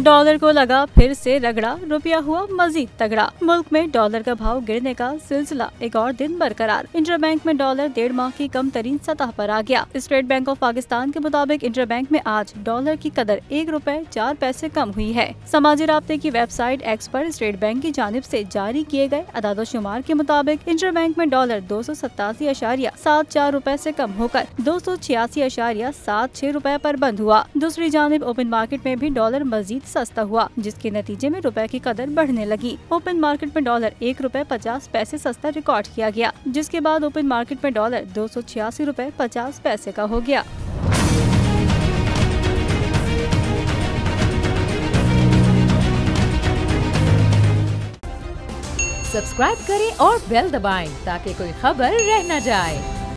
Dollar को लगा फिर से रगड़ा, रुपया हुआ मजीद तगड़ा। मुल्क में डॉलर का भाव गिरने का सिलसिला एक और दिन बरकरार। इंटरबैंक में डॉलर 1.5 माह की कम तरीन सतह पर आ गया। स्टेट बैंक ऑफ पाकिस्तान के मुताबिक इंटरबैंक में आज डॉलर की कदर 1 रुपए 4 पैसे कम हुई है। समाजी राब्ते की वेबसाइट एक्स पर स्टेट बैंक की जानिब से जारी किए गए अदाद-ओ-शुमार के मुताबिक इंटरबैंक में डॉलर 287.74 रुपए से कम होकर 286.76 रुपए पर बंद हुआ। दूसरी जानिब ओपन मार्केट में भी डॉलर मजीद सस्ता हुआ, जिसके नतीजे में रुपए की कदर बढ़ने लगी। ओपन मार्केट में डॉलर 1 रुपए 50 पैसे सस्ता रिकॉर्ड किया गया, जिसके बाद ओपन मार्केट में डॉलर 286 रुपए 50 पैसे का हो गया। सब्सक्राइब करें और बेल दबाएं ताकि कोई खबर रह न जाए।